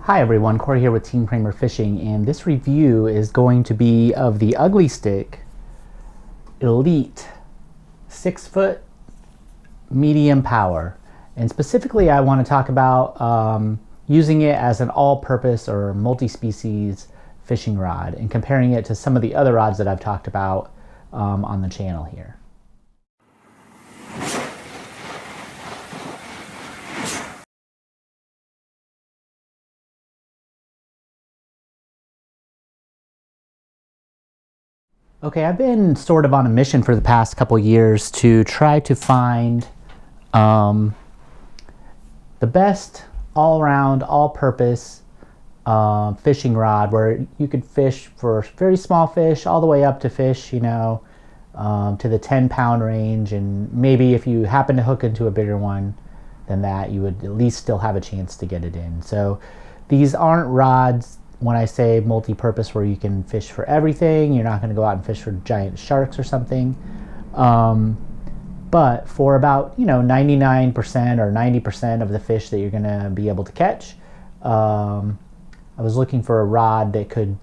Hi everyone, Corey here with Team Cramer Fishing, and this review is going to be of the Ugly Stik Elite 6-foot medium power. And specifically I want to talk about using it as an all-purpose or multi-species fishing rod and comparing it to some of the other rods that I've talked about on the channel here. Okay, I've been sort of on a mission for the past couple years to try to find the best all-around, all-purpose fishing rod where you could fish for very small fish all the way up to fish, you know, to the 10-pound range, and maybe if you happen to hook into a bigger one than that, you would at least still have a chance to get it in. So these aren't rods, when I say multi-purpose, where you can fish for everything. You're not going to go out and fish for giant sharks or something. But for about, 99% or 90% of the fish that you're going to be able to catch, I was looking for a rod that could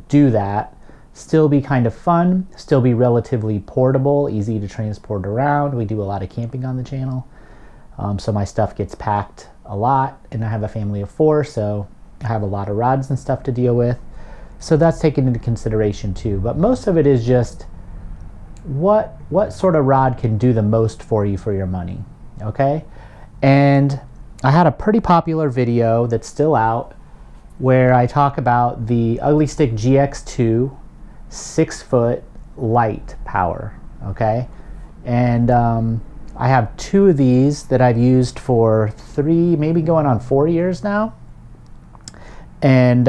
do that, still be kind of fun, still be relatively portable, easy to transport around. We do a lot of camping on the channel, so my stuff gets packed a lot, and I have a family of 4, so I have a lot of rods and stuff to deal with. So that's taken into consideration too. But most of it is just what sort of rod can do the most for you for your money, okay? And I had a pretty popular video that's still out where I talk about the Ugly Stik GX2 6-foot light power, okay? And I have 2 of these that I've used for 3, maybe going on 4 years now. And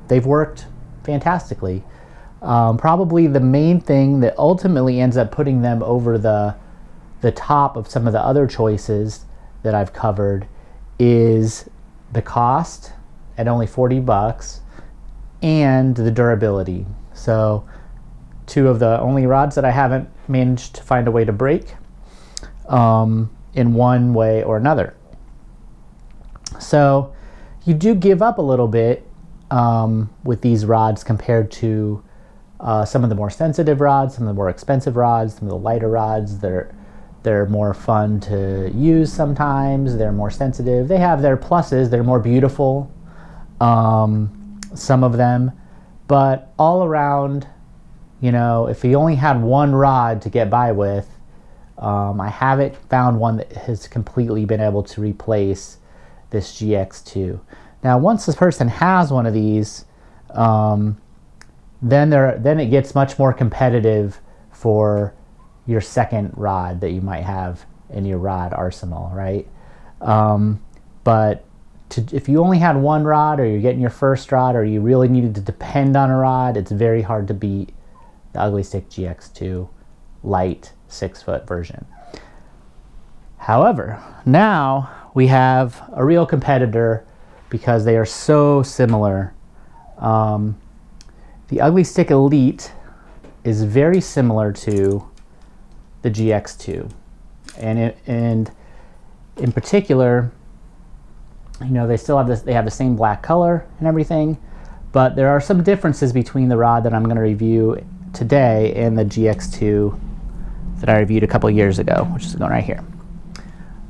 they've worked fantastically. Probably the main thing that ultimately ends up putting them over the top of some of the other choices that I've covered is the cost at only $40 and the durability. So 2 of the only rods that I haven't managed to find a way to break in one way or another. So you do give up a little bit with these rods compared to some of the more sensitive rods, some of the more expensive rods, some of the lighter rods. They're more fun to use sometimes. They're more sensitive. They have their pluses. They're more beautiful, some of them. But all around, if you only had one rod to get by with, I haven't found one that has completely been able to replace this GX2. Now, once this person has one of these, then it gets much more competitive for your second rod that you might have in your rod arsenal, right? But if you only had one rod, or you're getting your first rod, or you really needed to depend on a rod, it's very hard to beat the Ugly Stik GX2 light 6-foot version. However, now we have a real competitor because they are so similar. The Ugly Stik Elite is very similar to the GX2, and in particular, they still have this. They have the same black color and everything, but there are some differences between the rod that I'm going to review today and the GX2 that I reviewed a couple years ago, which is going right here.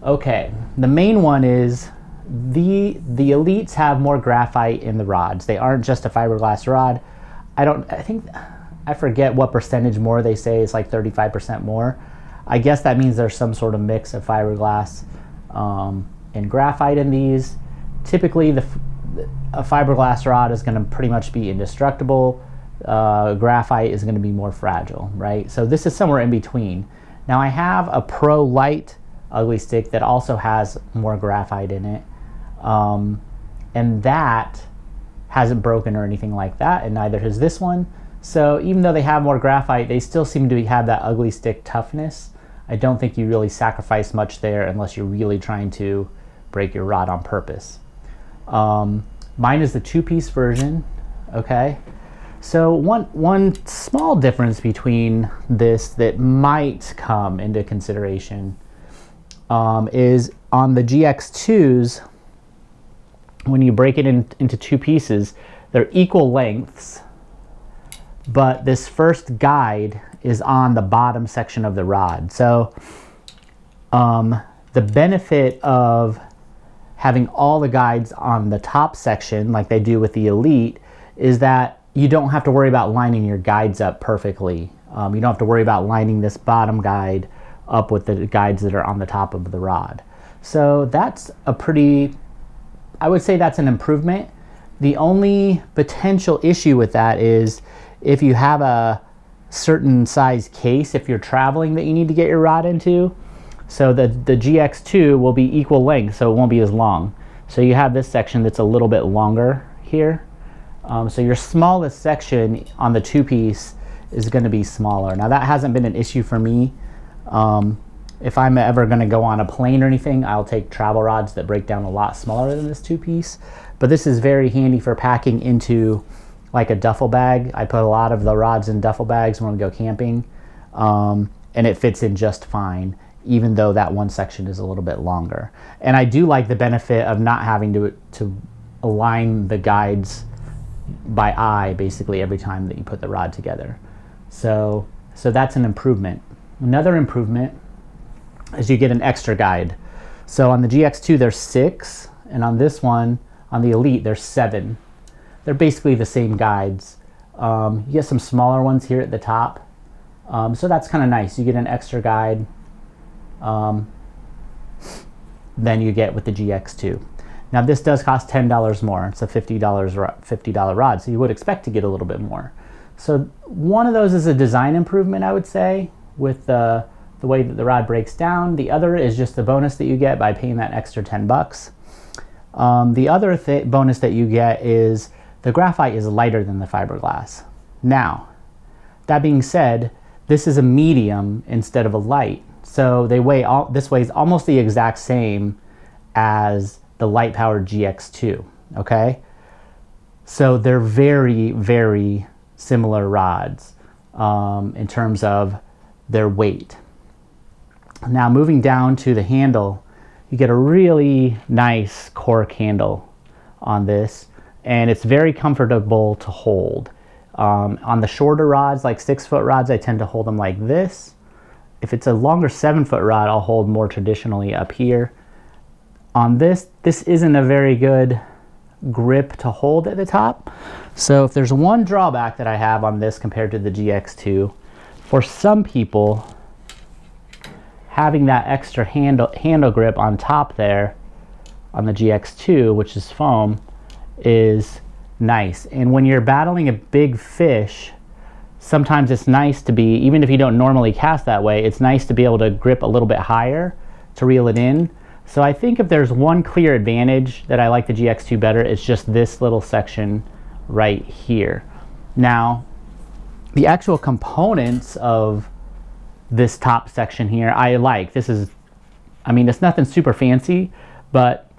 Okay, the main one is the Elites have more graphite in the rods. They aren't just a fiberglass rod. I forget what percentage more they say. It's like 35% more. I guess that means there's some sort of mix of fiberglass and graphite in these. Typically, a fiberglass rod is going to pretty much be indestructible. Graphite is going to be more fragile, right? So this is somewhere in between. Now I have a Pro Light Ugly Stik that also has more graphite in it, and that hasn't broken or anything like that, and neither has this one. So even though they have more graphite, they still seem to have that Ugly Stik toughness. I don't think you really sacrifice much there unless you're really trying to break your rod on purpose. Mine is the 2-piece version, okay? So one small difference between this that might come into consideration is on the GX2s, when you break it into two pieces, they're equal lengths, but this first guide is on the bottom section of the rod. So the benefit of having all the guides on the top section, like they do with the Elite, is that you don't have to worry about lining your guides up perfectly. You don't have to worry about lining this bottom guide up with the guides that are on the top of the rod. So that's a pretty, I would say that's an improvement. The only potential issue with that is if you have a certain size case, if you're traveling, that you need to get your rod into. So the GX2 will be equal length, so it won't be as long. So you have this section that's a little bit longer here. So your smallest section on the two-piece is going to be smaller. Now that hasn't been an issue for me. If I'm ever going to go on a plane or anything, I'll take travel rods that break down a lot smaller than this two-piece. But this is very handy for packing into like a duffel bag. I put a lot of the rods in duffel bags when I go camping, and it fits in just fine, even though that one section is a little bit longer. And I do like the benefit of not having to align the guides by eye basically every time that you put the rod together. So that's an improvement. Another improvement is you get an extra guide. So on the GX2 there's 6, and on this one, on the Elite, there's 7. They're basically the same guides. You get some smaller ones here at the top. So that's kind of nice. You get an extra guide than you get with the GX2. Now this does cost $10 more. It's a $50 rod, so you would expect to get a little bit more. So one of those is a design improvement, I would say, with the way that the rod breaks down. The other is just the bonus that you get by paying that extra 10 bucks. The other bonus that you get is the graphite is lighter than the fiberglass. Now, that being said, this is a medium instead of a light. So they weigh this weighs almost the exact same as the light powered GX2, okay? So they're very, very similar rods in terms of their weight. Now moving down to the handle, you get a really nice cork handle on this, and it's very comfortable to hold. On the shorter rods, like 6-foot rods, I tend to hold them like this. If it's a longer 7-foot rod, I'll hold more traditionally up here. On this isn't a very good grip to hold at the top. So if there's one drawback that I have on this compared to the GX2, for some people, having that extra handle grip on top there on the GX2, which is foam, is nice. And when you're battling a big fish, sometimes it's nice to be, even if you don't normally cast that way, it's nice to be able to grip a little bit higher to reel it in. So I think if there's one clear advantage that I like the GX2 better, it's just this little section right here. Now, the actual components of this top section here, I like. This is, I mean, it's nothing super fancy, but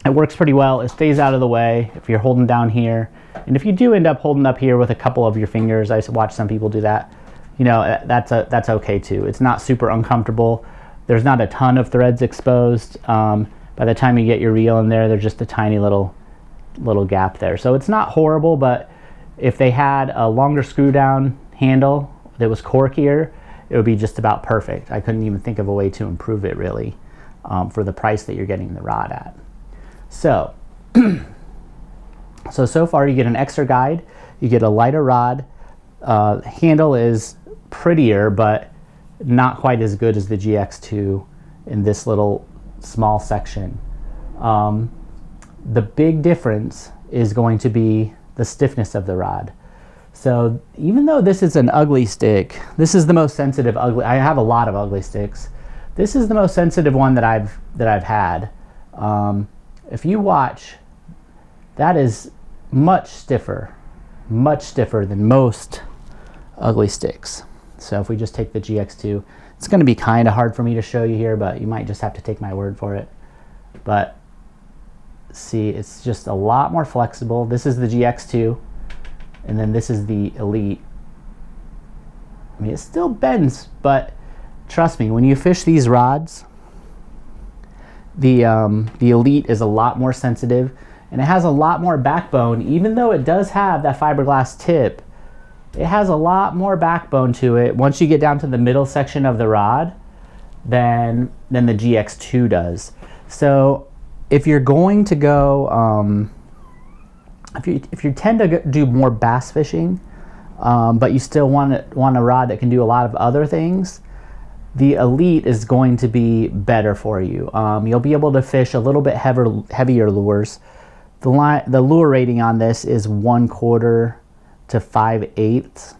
it works pretty well. It stays out of the way if you're holding down here. And if you do end up holding up here with a couple of your fingers, I watch some people do that, you know, that's okay too. It's not super uncomfortable. There's not a ton of threads exposed. By the time you get your reel in there, there's just a tiny little gap there. So it's not horrible, but if they had a longer screw down handle that was corkier, it would be just about perfect. I couldn't even think of a way to improve it really for the price that you're getting the rod at. So, so far you get an extra guide, you get a lighter rod, handle is prettier, but not quite as good as the GX2 in this little small section. The big difference is going to be the stiffness of the rod. So even though this is an ugly stick, this is the most sensitive ugly. I have a lot of ugly sticks. This is the most sensitive one that I've had. If you watch, that is much stiffer than most ugly sticks. So if we just take the GX2, it's going to be kind of hard for me to show you here, but you might just have to take my word for it. But see, it's just a lot more flexible. This is the GX2, and then this is the Elite. I mean, it still bends, but trust me, when you fish these rods, The Elite is a lot more sensitive, and it has a lot more backbone. Even though it does have that fiberglass tip, it has a lot more backbone to it once you get down to the middle section of the rod than the GX2 does. So if you're going to go, if you tend to do more bass fishing, but you still want a rod that can do a lot of other things, the Elite is going to be better for you. You'll be able to fish a little bit heavier lures. The lure rating on this is 1/4 to 5/8.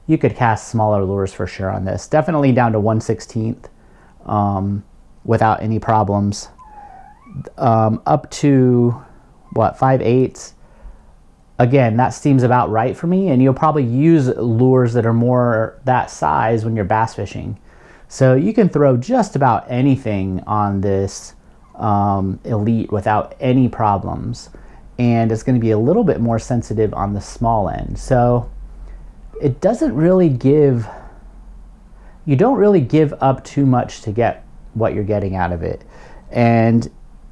You could cast smaller lures for sure on this. Definitely down to 1/16 without any problems. Up to what, 5/8. Again, that seems about right for me, and you'll probably use lures that are more that size when you're bass fishing. So you can throw just about anything on this Elite without any problems, and it's going to be a little bit more sensitive on the small end. So it doesn't really give, you don't really give up too much to get what you're getting out of it. And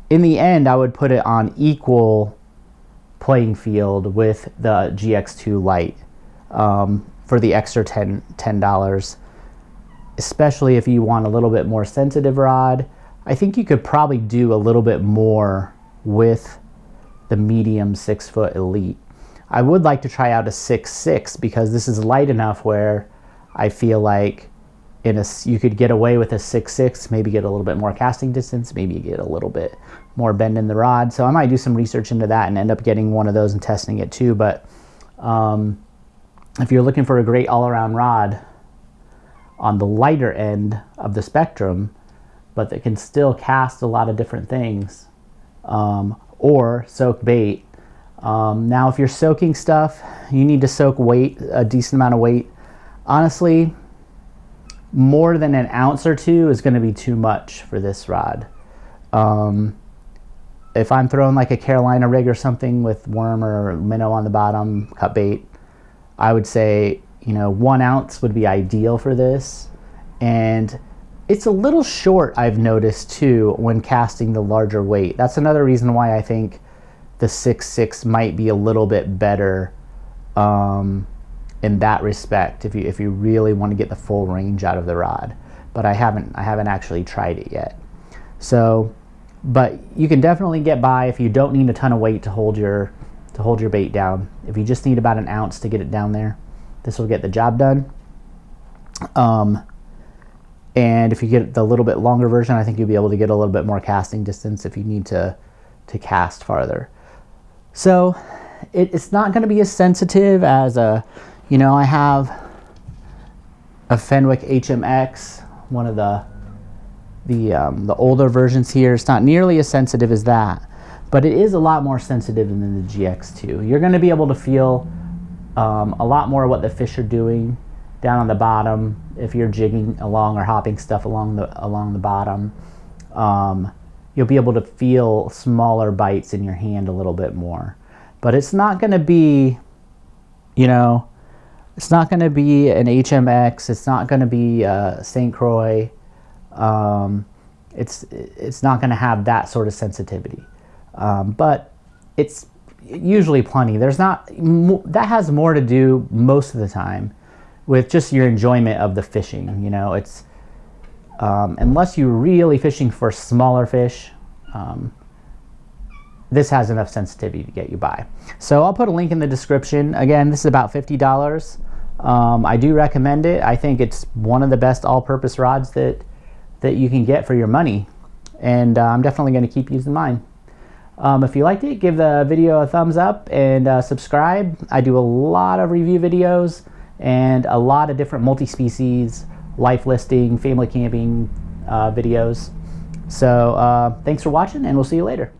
in the end, I would put it on equal playing field with the GX2 Lite for the extra $10, especially if you want a little bit more sensitive rod. I think you could probably do a little bit more with the medium 6-foot Elite. I would like to try out a 6.6 because this is light enough where I feel like you could get away with a 6.6, maybe get a little bit more casting distance, maybe get a little bit more bend in the rod. So I might do some research into that and end up getting one of those and testing it too. But if you're looking for a great all-around rod on the lighter end of the spectrum, but that can still cast a lot of different things, or soak bait. Now, if you're soaking stuff, you need to soak weight, a decent amount of weight. Honestly, more than an ounce or two is going to be too much for this rod. If I'm throwing like a Carolina rig or something with worm or minnow on the bottom, cut bait, I would say, 1 ounce would be ideal for this. And it's a little short, I've noticed too, when casting the larger weight. That's another reason why I think the 6.6 might be a little bit better in that respect, if you really want to get the full range out of the rod. But I haven't actually tried it yet. So, but you can definitely get by if you don't need a ton of weight to hold your bait down. If you just need about an ounce to get it down there, this will get the job done. And if you get the little bit longer version, I think you'll be able to get a little bit more casting distance if you need to cast farther. So it's not going to be as sensitive as I have a Fenwick HMX, one of the older versions here. It's not nearly as sensitive as that, but it is a lot more sensitive than the GX2. You're going to be able to feel a lot more what the fish are doing down on the bottom if you're jigging along or hopping stuff along the bottom. You'll be able to feel smaller bites in your hand a little bit more, but it's not going to be, it's not going to be an HMX. It's not going to be St. Croix. It's not going to have that sort of sensitivity, but it's usually plenty. That has more to do most of the time with just your enjoyment of the fishing. It's unless you're really fishing for smaller fish, this has enough sensitivity to get you by. So I'll put a link in the description. Again, this is about $50. I do recommend it. I think it's one of the best all-purpose rods that you can get for your money, and I'm definitely going to keep using mine. If you liked it, give the video a thumbs up and subscribe. I do a lot of review videos and a lot of different multi-species, life listing, family camping videos. So thanks for watching, and we'll see you later.